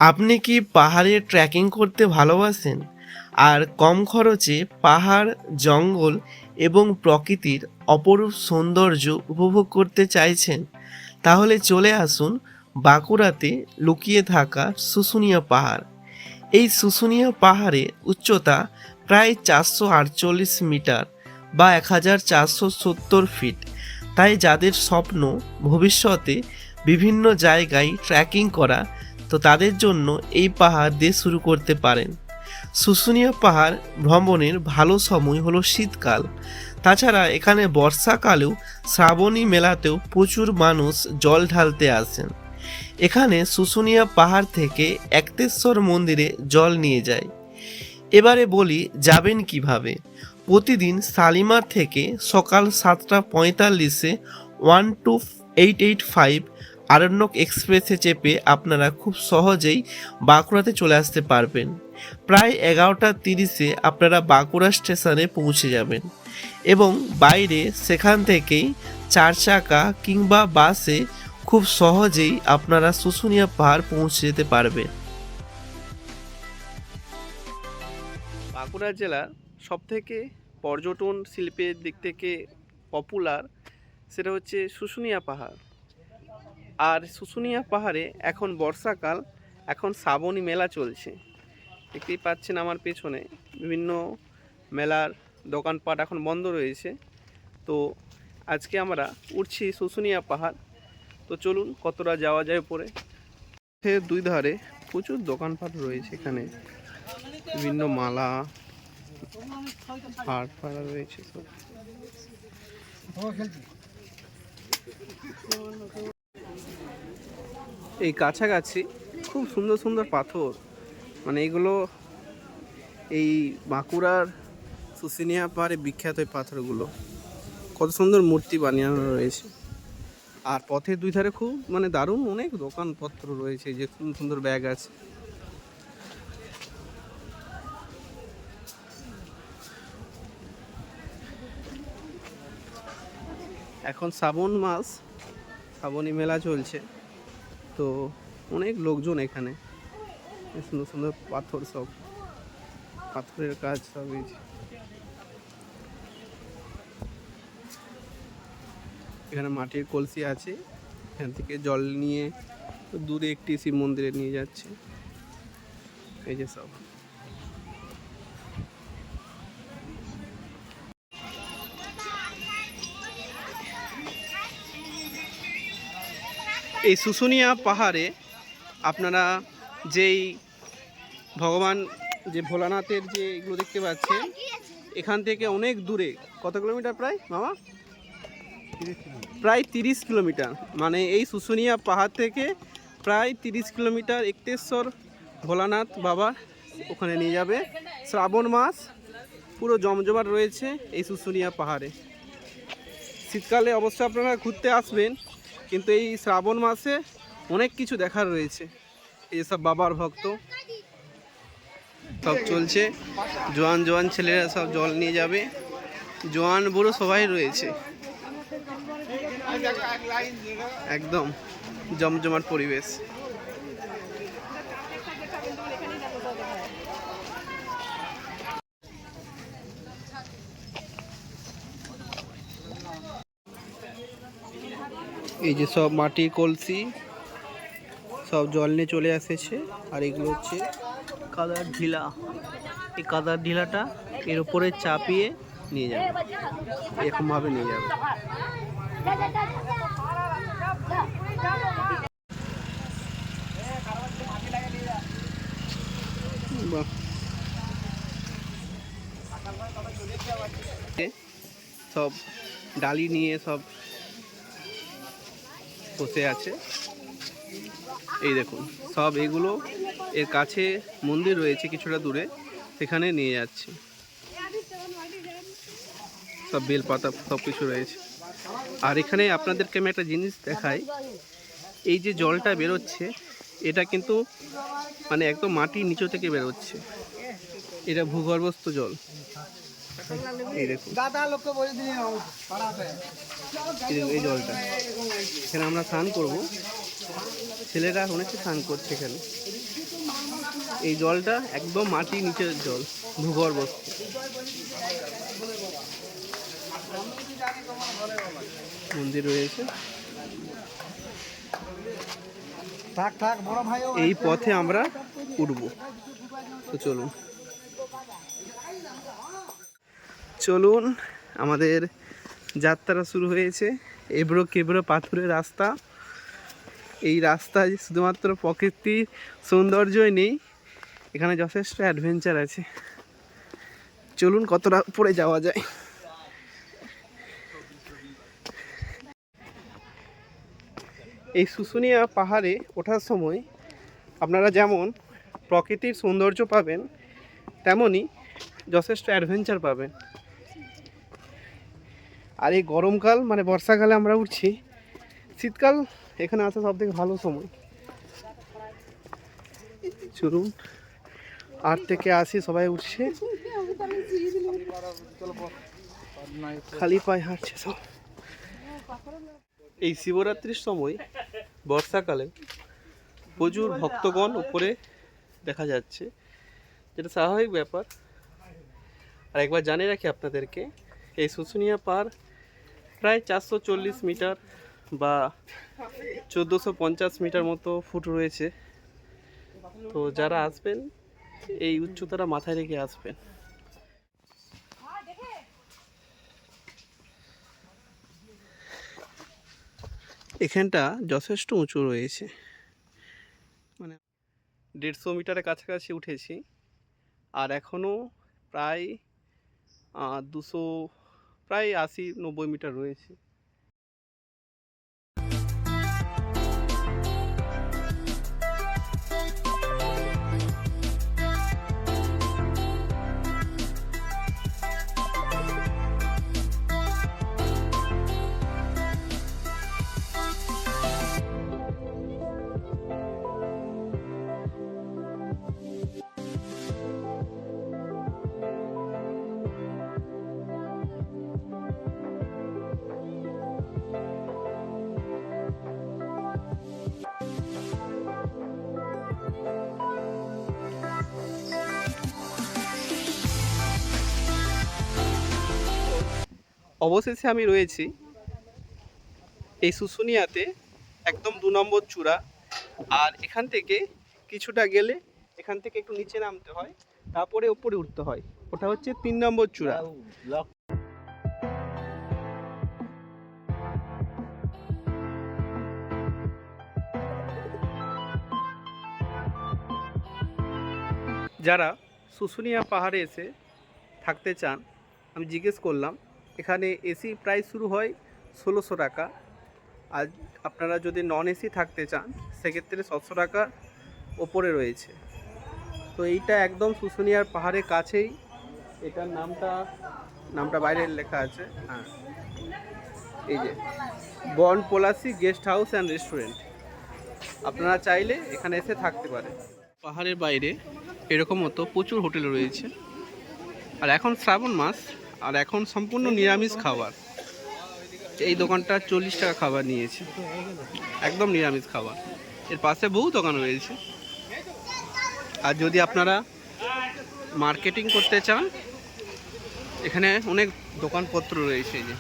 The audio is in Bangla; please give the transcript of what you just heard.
আপনি কি পাহাড়ে ট্রেকিং করতে ভালোবাসেন আর কম খরচে পাহাড়, জঙ্গল এবং প্রকৃতির অপরূপ সৌন্দর্য উপভোগ করতে চাইছেন? তাহলে চলে আসুন বাঁকুড়াতে লুকিয়ে থাকা শুশুনিয়া পাহাড়। এই শুশুনিয়া পাহাড়ে উচ্চতা প্রায় 448 মিটার বা 1470 ফিট। তাই যাদের স্বপ্ন ভবিষ্যতে বিভিন্ন জায়গায় ট্রেকিং করা, তো তাদের জন্য এই পাহাড় দিয়ে শুরু করতে পারেন। শুশুনিয়া পাহাড় ভ্রমণের ভালো সময় হলো শীতকাল। তাছাড়া এখানে বর্ষাকালেও শ্রাবণী মেলাতেও প্রচুর মানুষ জল ঢালতে আসেন। এখানে শুশুনিয়া পাহাড় থেকে একতেশ্বর মন্দিরে জল নিয়ে যায়। এবারে বলি যাবেন কিভাবে। প্রতিদিন শালিমার থেকে সকাল 7টা 45-এ 12885 আরণ্যক এক্সপ্রেসে চেপে আপনারা খুব সহজেই বাঁকুড়াতে চলে আসতে পারবেন। প্রায় 11টা 30-এ আপনারা বাঁকুড়া স্টেশনে পৌঁছে যাবেন এবং বাইরে সেখান থেকেই 4 চাকা কিংবা বাসে খুব সহজেই আপনারা শুশুনিয়া পাহাড় পৌঁছে যেতে পারবেন। বাঁকুড়া জেলার সবথেকে পর্যটন শিল্পের দিক থেকে পপুলার সেটা হচ্ছে শুশুনিয়া পাহাড়। আর শুশুনিয়া পাহাড়ে এখন বর্ষাকাল, এখন শ্রাবণী মেলা চলছে। দেখতেই পাচ্ছেন আমার পেছনে বিভিন্ন মেলার দোকানপাট এখন বন্ধ রয়েছে। তো আজকে আমরা উঠছি শুশুনিয়া পাহাড়। তো চলুন কতটা যাওয়া যায় উপরে। দুই ধারে প্রচুর দোকানপাট রয়েছে, এখানে বিভিন্ন মালা হার ফাড়া রয়েছে সব। এই কাছাকাছি খুব সুন্দর সুন্দর পাথর, মানে এগুলো এই বাঁকুড়ার শুশুনিয়া পাহাড়ে বিখ্যাত এই পাথরগুলো। কত সুন্দর মূর্তি বানানো রয়েছে। আর পথের দুই ধারে খুব মানে দারুণ অনেক দোকানপত্র রয়েছে, যে সুন্দর সুন্দর ব্যাগ আছে। এখন শ্রাবণ মাস, শ্রাবণী মেলা চলছে, তো অনেক লোকজন এখানে। সুন্দর সুন্দর পাথর, সব পাথরের কাজ সব। এখানে মাটির কলসি আছে, এখান থেকে জল নিয়ে দূরে একটি শিব মন্দিরে নিয়ে যাচ্ছে। এই যে সব এই শুশুনিয়া পাহাড়ে আপনারা যেই ভগবান যে ভোলানাথের যে এগুলো দেখতে পাচ্ছেন, এখান থেকে অনেক দূরে, কত কিলোমিটার প্রায় মামা? প্রায় 30 কিলোমিটার। মানে এই শুশুনিয়া পাহাড় থেকে প্রায় 30 কিলোমিটার একতেশ্বর ভোলানাথ বাবা ওখানে নিয়ে যাবে। শ্রাবণ মাস পুরো জমজমাট রয়েছে এই শুশুনিয়া পাহাড়ে। শীতকালে অবশ্য আপনারা ঘুরতে আসবেন, কিন্তু এই শ্রাবণ মাসে অনেক কিছু দেখার রয়েছে। এই সব বাবার ভক্ত সব চলছে, জোয়ান জোয়ান ছেলেরা সব জল নিয়ে যাবে, জোয়ান বুড়ো সবাই রয়েছে। একদম জমজমাট পরিবেশ। এই যে সব মাটির কলসি সব জল নিয়ে চলে এসেছে। আর এগুলো হচ্ছে কাদার ঢিলা। এই কাদার ঢিলাটা এর উপরে চাপিয়ে নিয়ে যাবে, এরকম ভাবে নিয়ে যাবে। সব ডালি নিয়ে সব বসে আছে। এই দেখুন সব এগুলো এর কাছে মন্দির রয়েছে কিছুটা দূরে, সেখানে নিয়ে যাচ্ছে। সব বেলপাতা সব কিছু রয়েছে। আর এখানে আপনাদেরকে আমি একটা জিনিস দেখাই, এই যে জলটা বেরোচ্ছে এটা কিন্তু মানে একদম মাটির নিচু থেকে বেরোচ্ছে, এটা ভূগর্ভস্থ জল। এই দেখুন এই জলটা, এখানে আমরা স্নান করব, ছেলেরা অনেকে স্নান করছে এখানে। এই জলটা একদম মাটির নিচের জল, ভূগর্ভস্থ। মন্দির রয়েছে। এই পথে আমরা উঠবো, তো চলুন চলুন আমাদের যাত্রা শুরু হয়েছে। এবড়ো কেবড়ো পাথুরে রাস্তা। এই রাস্তায় শুধুমাত্র প্রকৃতির সৌন্দর্যই নেই, এখানে যথেষ্ট অ্যাডভেঞ্চার আছে। চলুন কতটা উপরে যাওয়া যায়। এই শুশুনিয়া পাহাড়ে ওঠার সময় আপনারা যেমন প্রকৃতির সৌন্দর্য পাবেন, তেমনই যথেষ্ট অ্যাডভেঞ্চার পাবেন। আর এই গরমকাল মানে বর্ষাকালে আমরা উঠছি, শীতকাল এখানে আসা সব থেকে ভালো সময়। চলুন 8 থেকে 80 সবাই উঠছে, খালি পায়ে হাঁটছে সব। এই শিবরাত্রির সময় বর্ষাকালে প্রচুর ভক্তগণ উপরে দেখা যাচ্ছে, যেটা স্বাভাবিক ব্যাপার। আর একবার জানিয়ে রাখি আপনাদেরকে, এই শুশুনিয়া পাহাড় প্রায় 440 মিটার বা 1450 মিটার মতো ফুট রয়েছে। তো যারা আসবেন এই উচ্চতাটা মাথায় রেখে আসবেন। এখানটা যথেষ্ট উঁচু রয়েছে, মানে 150 মিটারের কাছাকাছি উঠেছি। আর এখনও প্রায় 200 প্রায় 80-90 মিটার রয়েছে। অবশেষে আমি রয়েছি এই শুশুনিয়াতে, একদম 2 নম্বর চূড়া। আর এখান থেকে কিছুটা গেলে এখান থেকে একটু নিচে নামতে হয়, তারপরে উপরে উঠতে হয়। ওটা হচ্ছে 3 নম্বর চূড়া। যারা শুশুনিয়া পাহাড়ে এসে থাকতে চান, আমি জিজ্ঞেস করলাম, এখানে এসি প্রাইস শুরু হয় 1600 টাকা। আর আপনারা যদি নন এসি থাকতে চান সেক্ষেত্রে 700 টাকা ওপরে রয়েছে। তো এইটা একদম শুশুনিয়ার পাহাড়ের কাছেই। এটার নামটা বাইরে লেখা আছে, হ্যাঁ, এই যে বন Palashi guest house and restaurant. আপনারা চাইলে এখানে এসে থাকতে পারেন। পাহাড়ের বাইরে এরকম মতো প্রচুর হোটেল রয়েছে। আর এখন শ্রাবণ মাস, আর এখন সম্পূর্ণ নিরামিষ খাবার। এই দোকানটা 40 টাকা খাবার নিয়েছে, একদম নিরামিষ খাবার। এর পাশে বহু দোকান রয়েছে। আর যদি আপনারা মার্কেটিং করতে চান, এখানে অনেক দোকানপত্র রয়েছে। এই যে